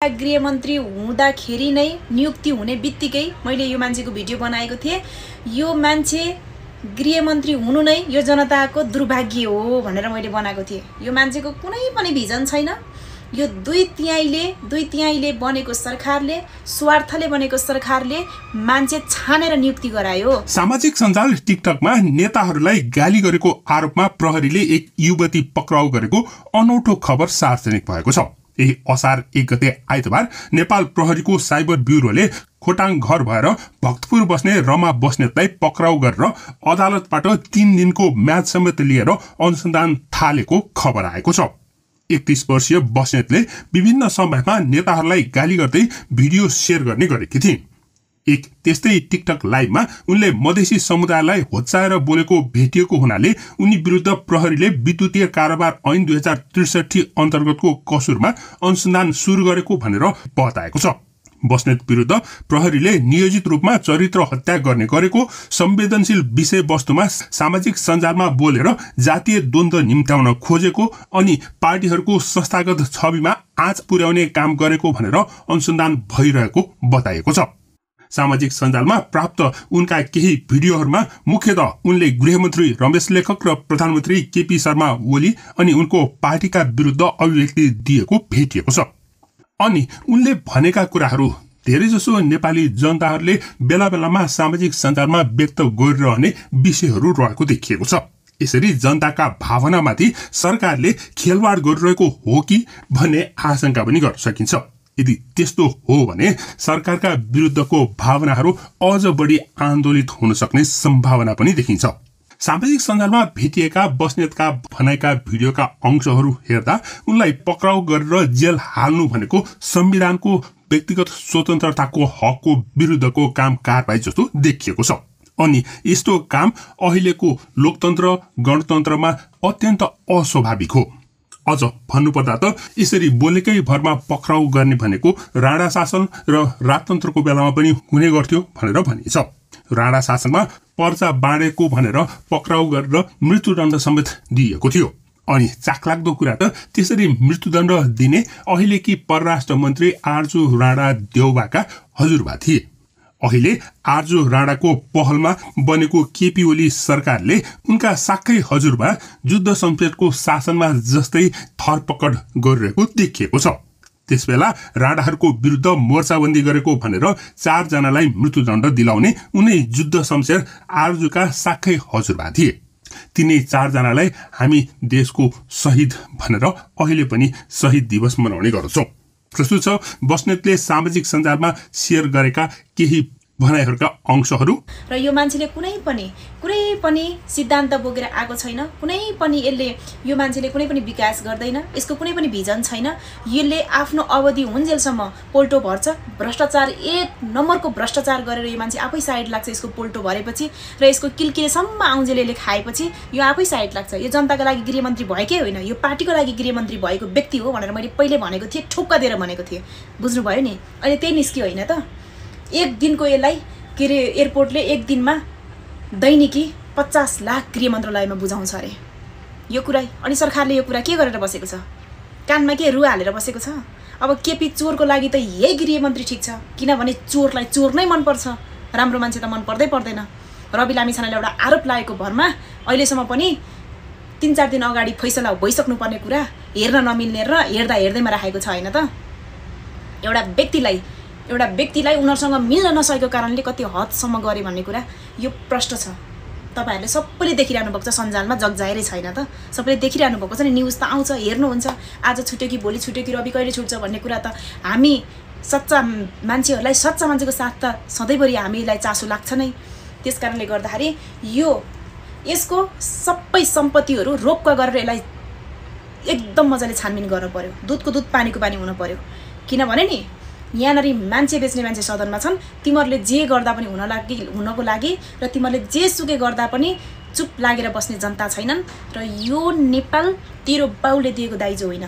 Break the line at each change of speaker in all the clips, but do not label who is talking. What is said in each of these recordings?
गृहमन्त्री हुँदाखेरि नै नियुक्ति हुने बित्तिकै मैले यो मान्छेको भिडियो बनाएको थिएँ। यो मान्छे गृहमन्त्री हुनु नै यो जनताको दुर्भाग्य हो भनेर मैले बनाएको थिएँ। यो मान्छेको कुनै पनि भिजन छैन। यो दुई तिहाईले बनेको सरकारले, स्वार्थले बनेको सरकारले मान्छे छानेर नियुक्ति गरायो।
सामाजिक सञ्जाल टिकटकमा नेताहरूलाई गाली गरेको आरोपमा प्रहरीले एक युवती पक्राउ गरेको अनौठो खबर सार्वजनिक भएको छ। यही असार 1 गते आइतबार नेपाल प्रहरीको साइबर ब्युरोले खोटाङ घर भएर भक्तपुर बस्ने रमा बस्नेतलाई पक्राउ गरेर अदालतबाट 3 दिनको म्याद समेत लिएर अनुसन्धान थालेको खबर आएको छ। 31 वर्षीय बस्नेतले विभिन्न समयमा नेताहरूलाई गाली गर्दै भिडियो शेयर गर्ने गरेकी थिइन्। एक त्यस्तै टिकटक लाइभमा उनले मधेसी समुदायलाई होच्चाएर बोलेको भेटिएको हुनाले उनी विरुद्ध प्रहरीले विद्युतीय कारोबार ऐन 2063 अन्तर्गतको कसुरमा अनुसन्धान सुरु गरेको भनेर बताएको छ। बस्नेत विरुद्ध प्रहरीले नियोजित रूपमा चरित्र हत्या गर्ने गरेको, संवेदनशील विषय वस्तुमा सामाजिक सञ्जालमा बोलेर जातीय द्वन्द्व निम्त्याउन खोजेको अनि पार्टीहरूको संस्थागत छविमा आँच पुर्याउने काम गरेको भनेर अनुसन्धान भइरहेको बताएको छ। सामाजिक सञ्जालमा प्राप्त उनका केही भिडियोहरूमा मुख्यतः उनले गृहमन्त्री रमेश लेखक र प्रधानमन्त्री केपी शर्मा ओली अनि उनको पार्टीका विरुद्ध अभिव्यक्ति दिएको भेटिएको छ। अनि उनले भनेका कुराहरू धेरैजसो नेपाली जनताहरूले बेला बेलामा सामाजिक सञ्जालमा व्यक्त गरिरहने विषयहरू रहेको देखिएको छ। यसरी जनताका भावनामाथि सरकारले खेलवाड गरिरहेको हो कि भन्ने आशंका पनि गर्न सकिन्छ। यदि त्यस्तो हो भने सरकारका विरुद्धको भावनाहरू अझ बढी आन्दोलित हुन सक्ने सम्भावना पनि देखिन्छ। सामाजिक सञ्जालमा भेटिएका बस्नेतका भनाइका भिडियोका अंशहरू हेर्दा उनलाई पक्राउ गरेर जेल हाल्नु भनेको संविधानको व्यक्तिगत स्वतन्त्रताको हकको विरुद्धको काम कारबाही जस्तो देखिएको छ। अनि यस्तो काम अहिलेको लोकतन्त्र गणतन्त्रमा अत्यन्त अस्वाभाविक हो। अझ भन्नुपर्दा त यसरी बोलेकै भरमा पक्राउ गर्ने भनेको राणा शासन र राजतन्त्रको बेलामा पनि हुने गर्थ्यो भनेर भनिन्छ। राणा शासनमा पर्चा बाँडेको भनेर पक्राउ गरेर मृत्युदण्ड समेत दिएको थियो। अनि चाखलाग्दो कुरा त त्यसरी मृत्युदण्ड दिने अहिलेकी परराष्ट्र मन्त्री आर्जु राणा देउबाका हजुरबा थिए। अहिले आर्जु राणाको पहलमा बनेको केपी ओली सरकारले उनका साक्कै हजुरबा युद्ध संसदको शासनमा जस्तै थरपकड गरिरहेको देखिएको छ। त्यसबेला राणाहरूको विरुद्ध मोर्चाबन्दी गरेको भनेर 4 जनालाई मृत्युदण्ड दिलाउने उनै युद्ध शमशेर आर्जुका साक्कै हजुरबा थिए। तिनै 4 जनालाई हामी देशको शहीद भनेर अहिले पनि शहीद दिवस मनाउने गर्छौं। प्रस्तुत छ बस्नेतले सामाजिक सञ्जालमा शेयर गरेका केही भनाइहरूका अंशहरू।
र यो मान्छेले कुनै पनि सिद्धान्त बोकेर आएको छैन। यो मान्छेले कुनै पनि विकास गर्दैन। यसको कुनै पनि भिजन छैन। यसले आफ्नो अवधि हुन्जेलसम्म पोल्टो भर्छ। भ्रष्टाचार 1 नम्बरको भ्रष्टाचार गरेर यो मान्छे आफै साइड लाग्छ। यसको पोल्टो भरेपछि र यसको किलकिलेसम्म आउँजेलले खाएपछि यो आफै साइड लाग्छ। यो जनताको लागि गृहमन्त्री भएकै होइन, यो पार्टीको लागि गृहमन्त्री भएको व्यक्ति हो भनेर मैले पहिले भनेको थिएँ, ठोक्का दिएर भनेको थिएँ। बुझ्नुभयो नि? अहिले त्यही निस्कियो होइन त? एक दिनको यसलाई के अरे एयरपोर्टले एक दिनमा दैनिकी 50 लाख गृह मन्त्रालयमा बुझाउँछ अरे यो कुरा। अनि सरकारले यो कुरा के गरेर बसेको छ? कानमा के रु हालेर बसेको छ? अब केपी चोरको लागि त यही गृहमन्त्री ठिक छ, किनभने चोरलाई चोर नै मनपर्छ, राम्रो मान्छे त मन पर्दैन। रवि लामिछानेले एउटा आरोप लागेको भरमा अहिलेसम्म पनि 3-4 दिन अगाडि फैसला भइसक्नु पर्ने कुरा हेर्न नमिल्ने र हेर्दा हेर्दैमा राखेको छ होइन त? एउटा व्यक्तिलाई उनीहरूसँग मिल्न नसकेको कारणले कति हदसम्म गरे भन्ने कुरा यो प्रश्न छ। तपाईहरुले सबैले देखिरहनु भएको छ, सञ्जालमा जगजाहेरै छैन त? सबैले देखिरहनु भएको छ नि, न्युज त आउँछ, हेर्नुहुन्छ। आज छुट्यो कि भोलि छुट्यो कि रवि कहिले छुट्छ भन्ने कुरा त हामी सच्चा मान्छेहरूलाई, सच्चा मान्छेको साथ त सधैँभरि हामीलाई चासो लाग्छ नै। त्यसकारणले गर्दाखेरि यसको सबै सम्पत्तिहरू रोक्का गरेर यसलाई एकदम मजाले छानबिन गर्न पर्यो। दुधको दुध पानीको पानी हुन पर्यो। किनभने नि यहाँनेरि मान्छे बेच्ने मान्छे सदनमा छन्। तिमीहरूले जे गर्दा पनि हुनको लागि र तिमीहरूले जे सुकै गर्दा पनि चुप लागेर बस्ने जनता छैनन्। र यो नेपाल तेरो बाउले दिएको दाइजो होइन,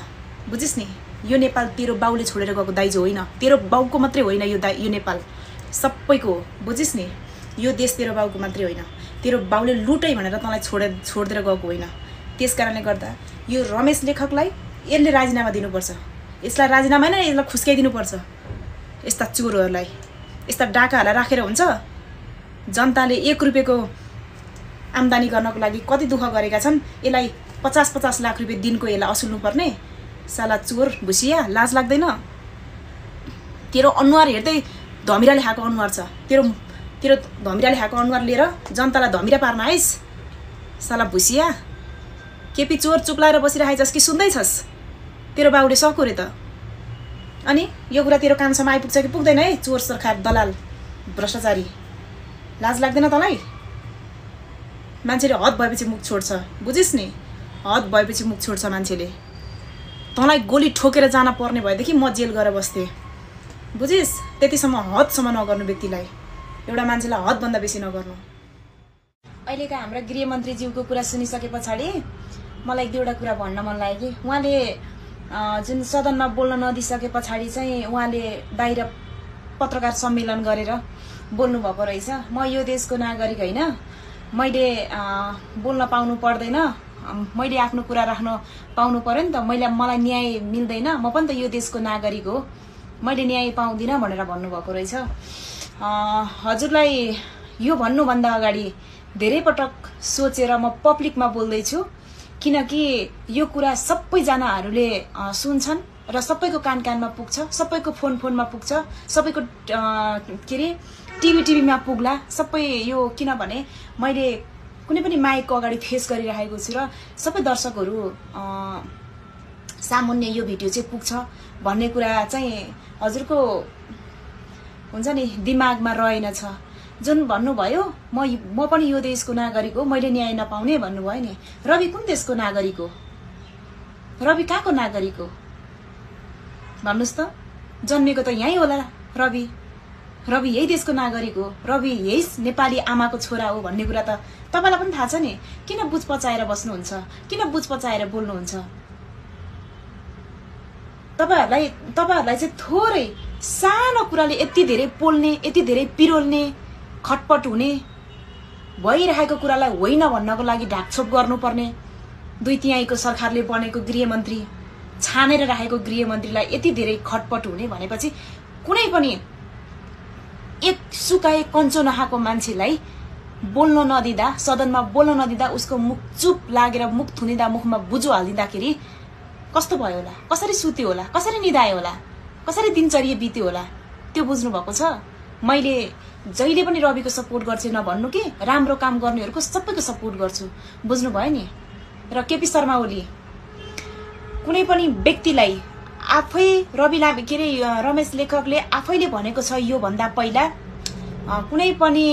बुझिस् नि? यो नेपाल तेरो बाउले छोडेर गएको दाइजो होइन, तेरो बाउको मात्रै होइन। यो नेपाल सबैको हो, बुझिस् नि? यो देश तेरो बाउको मात्रै होइन, तेरो बाउले लुटै भनेर तँलाई छोडेर गएको होइन। त्यसकारणले गर्दा यो रमेश लेखकलाई यसले राजीनामा दिनुपर्छ। यसलाई राजीनामा नै यसलाई खुस्काइदिनुपर्छ। यस्ता चोरहरूलाई, यस्ता डाकाहरूलाई राखेर हुन्छ? जनताले 1 रुपियाँको आम्दानी गर्नको लागि कति दुःख गरेका छन्, यसलाई 50-50 लाख रुपियाँ दिनको यसलाई असुल्नु पर्ने? साला चोर भुसिया, लाज लाग्दैन? तेरो अनुहार हेर्दै धमिराले खाएको अनुहार छ। तेरो धमिराले खाएको अनुहार लिएर जनतालाई धमिरा पार्न आइस? साला भुसिया, केपी चोर चुप्लाएर बसिरहेछस् कि सुन्दैछस्? तेरो बाउले सक्यो रे त। अनि यो कुरा तेरो कानसम्म आइपुग्छ कि पुग्दैन है? चोर सरकार, दलाल, भ्रष्टाचारी, लाज लाग्दैन तँलाई? मान्छेले हद भएपछि मुख छोड्छ, बुझिस् नि? हद भएपछि मुख छोड्छ मान्छेले। तँलाई गोली ठोकेर जान पर्ने भएदेखि म जेल गएर बस्थेँ, बुझिस्? त्यतिसम्म हदसम्म नगर्नु व्यक्तिलाई, एउटा मान्छेलाई हदभन्दा बेसी नगर्नु। अहिलेका हाम्रा गृहमन्त्रीज्यूको कुरा सुनिसके पछाडि मलाई 1-2वटा कुरा भन्न मन लाग्यो कि उहाँले जुन सदनमा बोल्न नदिसके पछाडि चाहिँ उहाँले बाहिर पत्रकार सम्मेलन गरेर बोल्नु भएको रहेछ। म यो देशको नागरिक होइन, मैले बोल्न पाउनु पर्दैन, मैले आफ्नो कुरा राख्न पाउनु पर्यो नि त, मलाई न्याय मिल्दैन, म पनि त यो देशको नागरिक हो, मैले न्याय पाउँदिनँ भनेर भन्नुभएको रहेछ। हजुरलाई यो भन्नुभन्दा अगाडि धेरै पटक सोचेर म पब्लिकमा बोल्दैछु, किनकि यो कुरा सबैजनाहरूले सुन्छन् र सबैको कानमा पुग्छ, सबैको फोनमा पुग्छ, सबैको के अरे टिभीमा पुग्ला सबै यो। किनभने मैले कुनै पनि माइकको अगाडि फेस गरिरहेको छु र सबै दर्शकहरू सामुन्ने यो भिडियो चाहिँ पुग्छ भन्ने कुरा चाहिँ हजुरको हुन्छ नि दिमागमा रहेनछ। जुन भन्नुभयो म पनि यो देशको नागरिक हो, मैले न्याय नपाउने भन्नुभयो नि। रवि कुन देशको नागरिक हो? रवि कहाँको नागरिक हो भन्नुहोस् त? जन्मेको त यहीँ होला रवि यही देशको नागरिक हो, रवि यही नेपाली आमाको छोरा हो भन्ने कुरा त तपाईँलाई पनि थाहा छ नि। किन बुझ पचाएर बस्नुहुन्छ? किन बुझ पचाएर बोल्नुहुन्छ? तपाईँहरूलाई चाहिँ थोरै सानो कुराले यति धेरै पोल्ने, यति धेरै पिरोल्ने, खटपट हुने, भइरहेको कुरालाई होइन भन्नको लागि ढाकछोप गर्नुपर्ने 2/3 सरकारले बनेको गृहमन्त्री, छानेर राखेको गृहमन्त्रीलाई यति धेरै खटपट हुने भनेपछि कुनै पनि एक सुकाए कञ्चो नखाएको मान्छेलाई बोल्न नदिँदा, सदनमा बोल्न नदिँदा उसको मुख चुप लागेर मुख थुनिँदा, मुखमा बुझो हालिदिँदाखेरि कस्तो भयो होला? कसरी सुत्यो होला? कसरी निदायो होला? कसरी दिनचर्या बित्यो होला? त्यो बुझ्नु भएको छ? मैले जहिले पनि रविको सपोर्ट गर्छु नभन्नु कि, राम्रो काम गर्नेहरूको सबैको सपोर्ट गर्छु, बुझ्नुभयो नि? र केपी शर्मा ओली कुनै पनि व्यक्तिलाई आफै के अरे रमेश लेखकले आफैले भनेको छ यो भन्दा पहिला कुनै पनि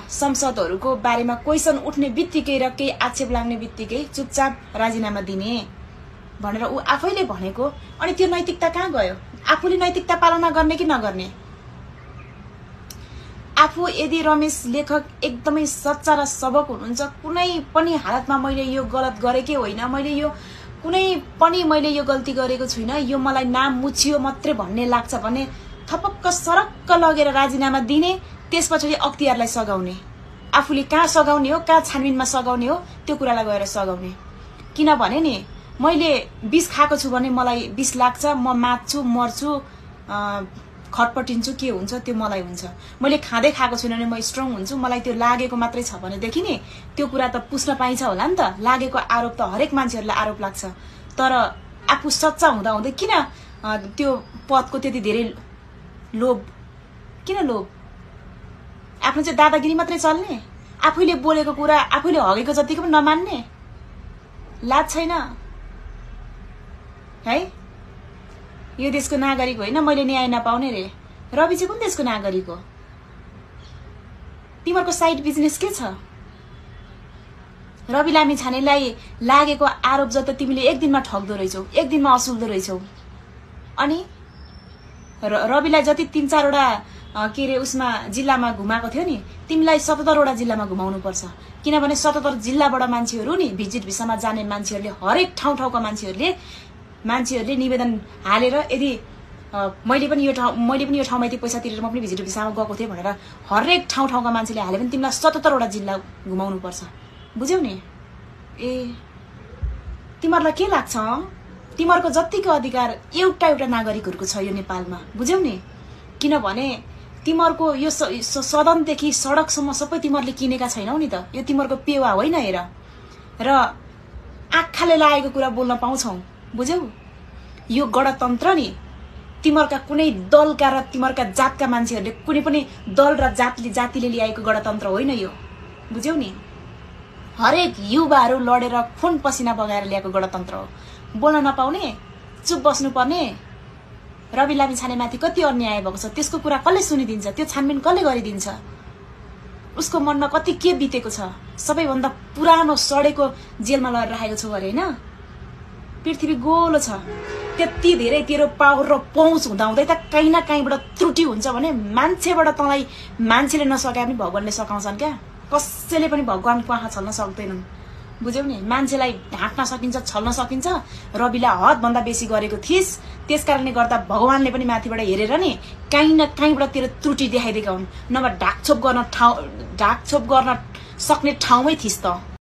संसदहरूको बारेमा क्वेसन उठ्ने बित्तिकै र केही आक्षेप लाग्ने बित्तिकै चुपचाप राजीनामा दिने भनेर ऊ आफैले भनेको। अनि त्यो नैतिकता कहाँ गयो? आफूले नैतिकता पालना गर्ने कि नगर्ने? आफू यदि रमेश लेखक एकदमै सच्चा र सबक हुनुहुन्छ, कुनै पनि हालतमा मैले यो गलत गरेकै होइन, मैले यो गल्ती गरेको छुइनँ, यो मलाई नाम मुछियो मात्रै भन्ने लाग्छ भने थपक्क सरक्क लगेर राजीनामा दिने, त्यसपछि अख्तियारलाई सघाउने। आफूले कहाँ सघाउने हो, कहाँ छानबिनमा सघाउने हो, त्यो कुरालाई गएर सघाउने। किनभने नि मैले विष खाएको छु भने मलाई विष लाग्छ, म मात्छु, मर्छु, खटपटिन्छु, के हुन्छ त्यो मलाई हुन्छ। मैले खाँदै खाएको छुइनँ भने म स्ट्रङ हुन्छु, मलाई त्यो लागेको मात्रै छ भनेदेखि नि त्यो कुरा त पुस्न पाइन्छ होला नि त। लागेको आरोप त हरेक मान्छेहरूलाई आरोप लाग्छ, तर आफू सच्चा हुँदा किन त्यो पदको त्यति धेरै लोभ? किन लोभ? आफ्नो चाहिँ दादागिरी मात्रै चल्ने, आफैले बोलेको कुरा आफैले हगेको जतिको पनि नमान्ने, लाज छैन है? यो देशको नागरिक होइन, मैले न्याय नपाउने रे। रवि चाहिँ कुन देशको नागरिक हो? तिमीहरूको साइड बिजनेस के छ? रवि लामिछानेलाई लागेको आरोप जति तिमीले एक दिनमा ठग्दो रहेछौ, एक दिनमा असुल्दो रहेछौ। अनि रविलाई जति 3-4 वटा के अरे उसमा जिल्लामा घुमाएको थियो नि, तिमीलाई 77 वटा जिल्लामा घुमाउनु पर्छ। किनभने 77 जिल्लाबाट मान्छेहरू नि भिजिट भिसामा जाने मान्छेहरूले, हरेक ठाउँका मान्छेहरूले निवेदन हालेर यदि मैले पनि यो ठाउँमा यति पैसा तिरेर म पनि भिजिट भिसामा गएको थिएँ भनेर हरेक ठाउँका मान्छेले हाले पनि तिमीलाई 77 वटा जिल्ला घुमाउनु पर्छ। बुझ्यौ नि? ए तिमीहरूलाई के लाग्छ? तिमीहरूको जतिको अधिकार एउटा नागरिकहरूको छ यो नेपालमा, बुझ्यौ नि। किनभने तिमीहरूको यो सदनदेखि सडकसम्म सबै तिमीहरूले किनेका छैनौ नि त, यो तिमीहरूको पेवा होइन। हेर र आँखाले लागेको कुरा बोल्न पाउँछौ, बुझ्यौ। यो गणतन्त्र नि तिमीहरूका कुनै दलका र तिमीहरूका जातका मान्छेहरूले कुनै पनि दल र जातिले ल्याएको गणतन्त्र होइन यो, बुझ्यौ नि। हरेक युवाहरू लडेर खुन पसिना बगाएर ल्याएको गणतन्त्र हो। बोल्न नपाउने, चुप बस्नुपर्ने। रवि लामिछानेमाथि कति अन्याय भएको छ त्यसको कुरा कसले सुनिदिन्छ? त्यो छानबिन कसले गरिदिन्छ? उसको मनमा कति के बितेको छ? सबैभन्दा पुरानो सडेको जेलमा लगेर राखेको छु अरे, होइन? पृथ्वी गोलो छ, त्यति धेरै तेरो पावर र पहुँच हुँदाहुँदै त कहीँ न कहीँबाट त्रुटि हुन्छ भने मान्छेबाट तँलाई मान्छेले नसके पनि भगवानले सकाउँछन् क्या। कसैले पनि भगवानको आँखा छल्न सक्दैनन्, बुझ्यौ नि। मान्छेलाई ढाँट्न सकिन्छ, छल्न सकिन्छ। रविलाई हदभन्दा बेसी गरेको थिइस्, त्यस कारणले गर्दा भगवानले पनि माथिबाट हेरेर नि कहीँ न कहीँबाट तेरो त्रुटि देखाइदिएका हुन्। नभए ढाकछोप गर्न सक्ने ठाउँमै थिइस् त।